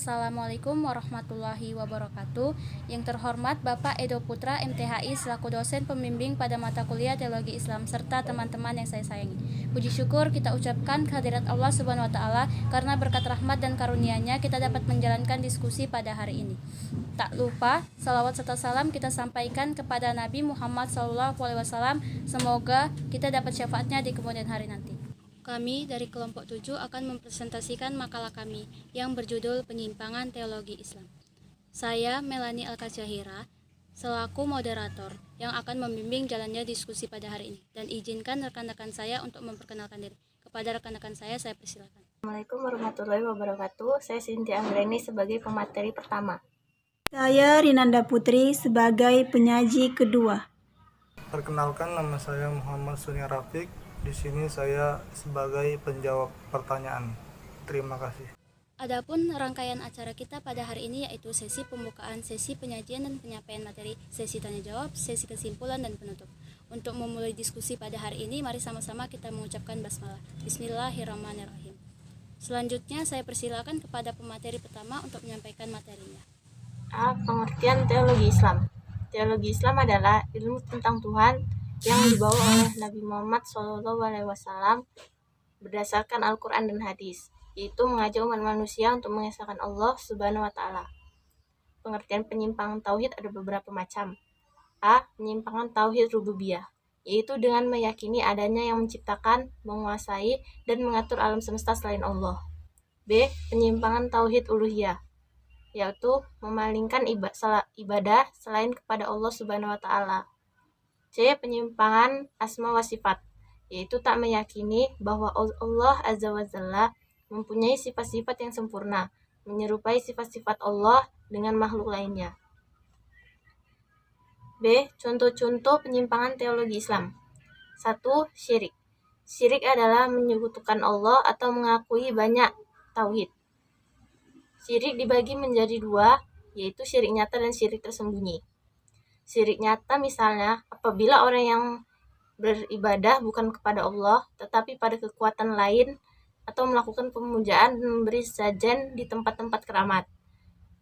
Assalamualaikum warahmatullahi wabarakatuh. Yang terhormat Bapak Edo Putra MTHI selaku dosen pembimbing pada mata kuliah Teologi Islam serta teman-teman yang saya sayangi. Puji syukur kita ucapkan kehadirat Allah Subhanahu wa taala karena berkat rahmat dan karunia-Nya kita dapat menjalankan diskusi pada hari ini. Tak lupa salawat serta salam kita sampaikan kepada Nabi Muhammad SAW. Semoga kita dapat syafaatnya di kemudian hari nanti. Kami dari kelompok 7 akan mempresentasikan makalah kami yang berjudul Penyimpangan Teologi Islam. Saya Melani Alkazahira selaku moderator yang akan membimbing jalannya diskusi pada hari ini, dan izinkan rekan-rekan saya untuk memperkenalkan diri. Kepada rekan-rekan saya persilakan. Assalamualaikum warahmatullahi wabarakatuh. Saya Cynthia Anggreni sebagai pemateri pertama. Saya Rinanda Putri sebagai penyaji kedua. Perkenalkan, nama saya Muhammad Sunia Rafiq. Di sini saya sebagai penjawab pertanyaan. Terima kasih. Adapun rangkaian acara kita pada hari ini yaitu sesi pembukaan, sesi penyajian dan penyampaian materi, sesi tanya jawab, sesi kesimpulan dan penutup. Untuk memulai diskusi pada hari ini, mari sama-sama kita mengucapkan basmalah. Bismillahirrahmanirrahim. Selanjutnya saya persilakan kepada pemateri pertama untuk menyampaikan materinya. A. Pengertian teologi Islam. Teologi Islam adalah ilmu tentang Tuhan yang dibawa oleh Nabi Muhammad SAW berdasarkan Al-Quran dan Hadis, yaitu mengajak umat manusia untuk mengesahkan Allah Subhanahu wa Ta'ala. Pengertian penyimpangan tauhid ada beberapa macam. A. Penyimpangan tauhid rububiyah, yaitu dengan meyakini adanya yang menciptakan, menguasai, dan mengatur alam semesta selain Allah. B. Penyimpangan tauhid uluhiyah, yaitu memalingkan ibadah selain kepada Allah Subhanahu wa Ta'ala. C. Penyimpangan asma wa sifat, yaitu tak meyakini bahwa Allah Azza wa Jalla mempunyai sifat-sifat yang sempurna, menyerupai sifat-sifat Allah dengan makhluk lainnya. B. Contoh-contoh penyimpangan teologi Islam. 1. Syirik. Syirik adalah menyekutukan Allah atau mengakui banyak tauhid. Syirik dibagi menjadi dua, yaitu syirik nyata dan syirik tersembunyi. Syirik nyata misalnya apabila orang yang beribadah bukan kepada Allah tetapi pada kekuatan lain, atau melakukan pemujaan dan memberi sajen di tempat-tempat keramat.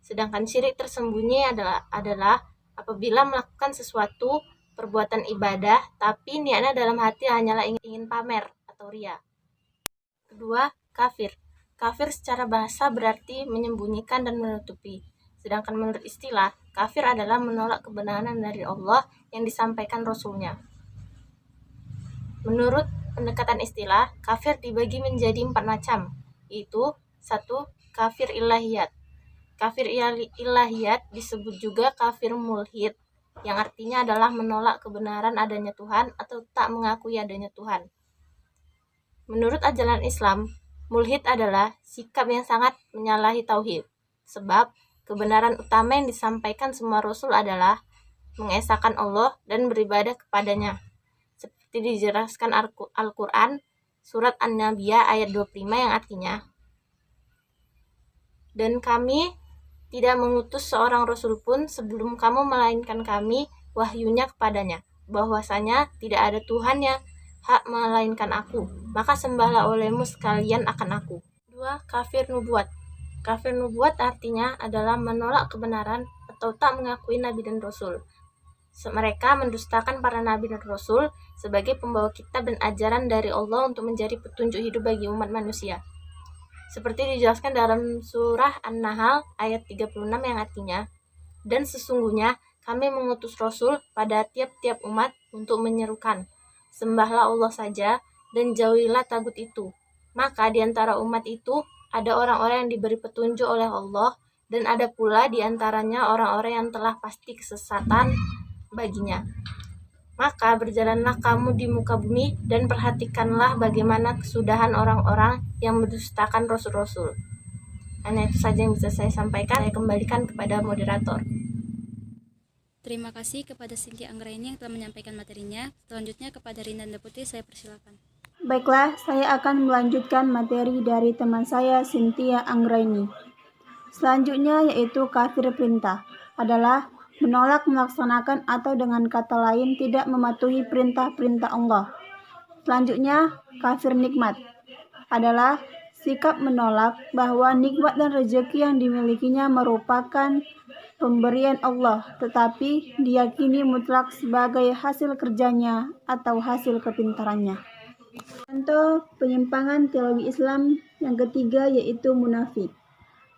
Sedangkan syirik tersembunyi adalah apabila melakukan sesuatu perbuatan ibadah tapi niatnya dalam hati hanyalah ingin pamer atau ria. Kedua, kafir. Kafir secara bahasa berarti menyembunyikan dan menutupi. Sedangkan menurut istilah, kafir adalah menolak kebenaran dari Allah yang disampaikan Rasul-Nya. Menurut pendekatan istilah, kafir dibagi menjadi 4 macam, yaitu 1. Kafir ilahiyat. Kafir ilahiyat disebut juga kafir mulhid, yang artinya adalah menolak kebenaran adanya Tuhan atau tak mengakui adanya Tuhan. Menurut ajaran Islam, mulhid adalah sikap yang sangat menyalahi tauhid, sebab kebenaran utama yang disampaikan semua Rasul adalah mengesahkan Allah dan beribadah kepadanya. Seperti dijelaskan Al-Quran, surat An-Nabiyah ayat 25 yang artinya, dan kami tidak mengutus seorang Rasul pun sebelum kamu melainkan kami wahyunya kepadanya, bahwasanya tidak ada Tuhan yang hak melainkan aku, maka sembahlah olehmu sekalian akan aku. 2. Kafir nubuat. Kafir nubuat artinya adalah menolak kebenaran atau tak mengakui Nabi dan Rasul. Mereka mendustakan para Nabi dan Rasul sebagai pembawa kitab dan ajaran dari Allah untuk menjadi petunjuk hidup bagi umat manusia. Seperti dijelaskan dalam surah An-Nahl ayat 36 yang artinya, dan sesungguhnya kami mengutus Rasul pada tiap-tiap umat untuk menyerukan, sembahlah Allah saja dan jauhilah tagut itu. Maka di antara umat itu ada orang-orang yang diberi petunjuk oleh Allah, dan ada pula di antaranya orang-orang yang telah pasti kesesatan baginya. Maka berjalanlah kamu di muka bumi dan perhatikanlah bagaimana kesudahan orang-orang yang mendustakan Rasul-Rasul. Hanya itu saja yang bisa saya sampaikan. Saya kembalikan kepada moderator. Terima kasih kepada Cynthia Anggreni yang telah menyampaikan materinya. Selanjutnya kepada Rinanda Putri, saya persilakan. Baiklah, saya akan melanjutkan materi dari teman saya Cynthia Anggreni. Selanjutnya yaitu kafir perintah adalah menolak melaksanakan atau dengan kata lain tidak mematuhi perintah-perintah Allah. Selanjutnya kafir nikmat adalah sikap menolak bahwa nikmat dan rezeki yang dimilikinya merupakan pemberian Allah, tetapi diyakini mutlak sebagai hasil kerjanya atau hasil kepintarannya. Contoh penyimpangan teologi Islam yang ketiga yaitu munafik.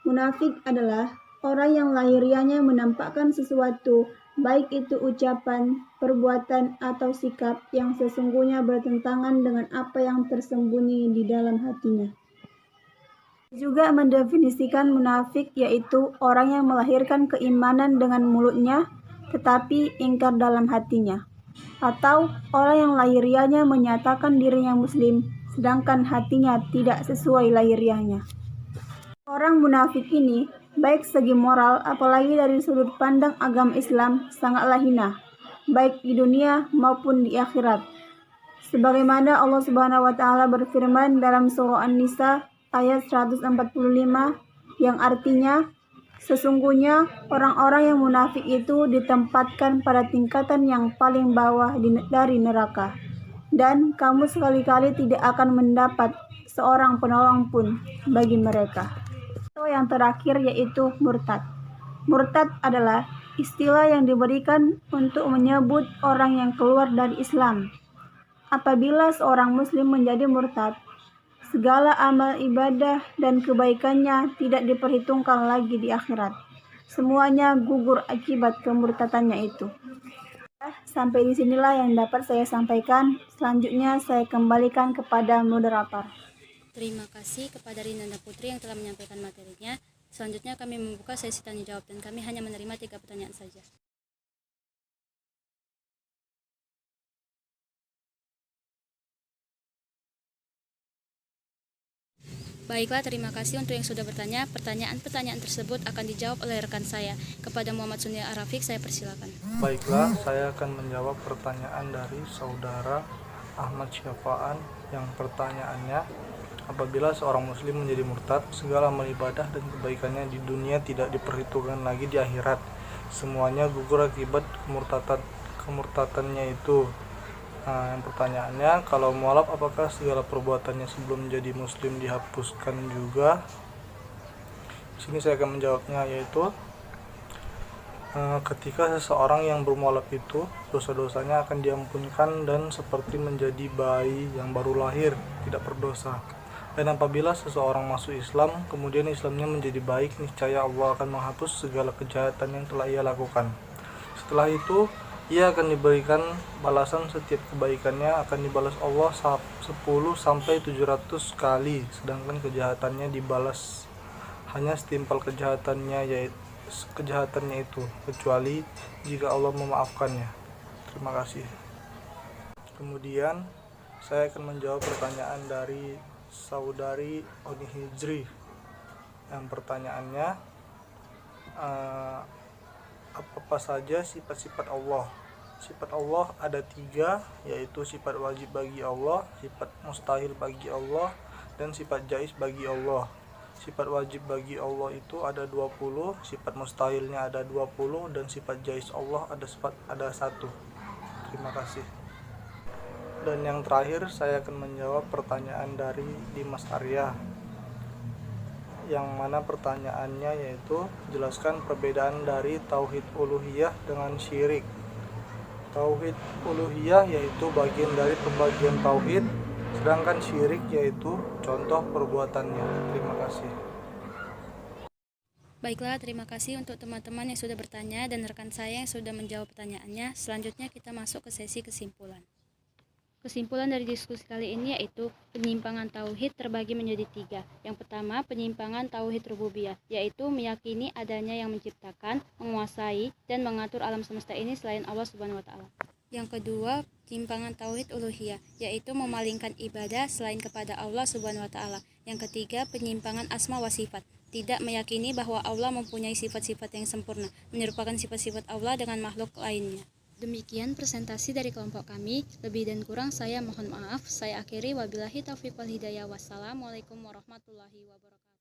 Munafik adalah orang yang lahiriahnya menampakkan sesuatu, baik itu ucapan, perbuatan, atau sikap yang sesungguhnya bertentangan dengan apa yang tersembunyi di dalam hatinya. Juga mendefinisikan munafik yaitu orang yang melahirkan keimanan dengan mulutnya, tetapi ingkar dalam hatinya. Atau orang yang lahiriahnya menyatakan dirinya muslim, sedangkan hatinya tidak sesuai lahiriahnya. Orang munafik ini, baik segi moral apalagi dari sudut pandang agama Islam, sangatlah hina, baik di dunia maupun di akhirat. Sebagaimana Allah Subhanahu wa taala berfirman dalam surah An-Nisa ayat 145 yang artinya, sesungguhnya orang-orang yang munafik itu ditempatkan pada tingkatan yang paling bawah dari neraka, dan kamu sekali-kali tidak akan mendapat seorang penolong pun bagi mereka. Yang terakhir yaitu murtad. Murtad adalah istilah yang diberikan untuk menyebut orang yang keluar dari Islam. Apabila seorang muslim menjadi murtad, segala amal ibadah dan kebaikannya tidak diperhitungkan lagi di akhirat. Semuanya gugur akibat kemurtadannya itu. Sampai di sinilah yang dapat saya sampaikan. Selanjutnya saya kembalikan kepada moderator. Terima kasih kepada Rinanda Putri yang telah menyampaikan materinya. Selanjutnya kami membuka sesi tanya jawab dan kami hanya menerima 3 pertanyaan saja. Baiklah, terima kasih untuk yang sudah bertanya. Pertanyaan-pertanyaan tersebut akan dijawab oleh rekan saya. Kepada Muhammad Sunia Arafik, saya persilakan. Baiklah, saya akan menjawab pertanyaan dari saudara Ahmad Syafaan yang pertanyaannya, apabila seorang muslim menjadi murtad, segala amal ibadah dan kebaikannya di dunia tidak diperhitungkan lagi di akhirat. Semuanya gugur akibat kemurtadannya itu. Nah, yang pertanyaannya, kalau mualaf apakah segala perbuatannya sebelum menjadi muslim dihapuskan juga? Di sini saya akan menjawabnya, yaitu ketika seseorang yang bermualaf itu dosa-dosanya akan diampunkan dan seperti menjadi bayi yang baru lahir, tidak berdosa. Dan apabila seseorang masuk Islam, kemudian Islamnya menjadi baik, niscaya Allah akan menghapus segala kejahatan yang telah ia lakukan. Setelah itu, ia akan diberikan balasan, setiap kebaikannya akan dibalas Allah 10-700 kali, sedangkan kejahatannya dibalas hanya setimpal kejahatannya itu, kecuali jika Allah memaafkannya. Terima kasih. Kemudian saya akan menjawab pertanyaan dari saudari Oni Hijri yang pertanyaannya, apa saja sifat-sifat Allah? Sifat Allah ada 3, yaitu sifat wajib bagi Allah, sifat mustahil bagi Allah, dan sifat jaiz bagi Allah. Sifat wajib bagi Allah itu ada 20, sifat mustahilnya ada 20, dan sifat jaiz Allah ada 1. Terima kasih. Dan yang terakhir saya akan menjawab pertanyaan dari Dimas Arya, yang mana pertanyaannya yaitu, jelaskan perbedaan dari tauhid uluhiyah dengan syirik. Tauhid uluhiyah yaitu bagian dari pembagian tauhid, sedangkan syirik yaitu contoh perbuatannya. Terima kasih. Baiklah, terima kasih untuk teman-teman yang sudah bertanya dan rekan saya yang sudah menjawab pertanyaannya. Selanjutnya kita masuk ke sesi kesimpulan. Kesimpulan dari diskusi kali ini yaitu penyimpangan tauhid terbagi menjadi 3. Yang pertama, penyimpangan tauhid rububiyah, yaitu meyakini adanya yang menciptakan, menguasai, dan mengatur alam semesta ini selain Allah Subhanahu wa taala. Yang kedua, penyimpangan tauhid uluhiyah, yaitu memalingkan ibadah selain kepada Allah Subhanahu wa taala. Yang ketiga, penyimpangan asma wa sifat, tidak meyakini bahwa Allah mempunyai sifat-sifat yang sempurna, menyerupakan sifat-sifat Allah dengan makhluk lainnya. Demikian presentasi dari kelompok kami. Lebih dan kurang saya mohon maaf. Saya akhiri, wabillahi taufiq wal hidayah. Wassalamualaikum warahmatullahi wabarakatuh.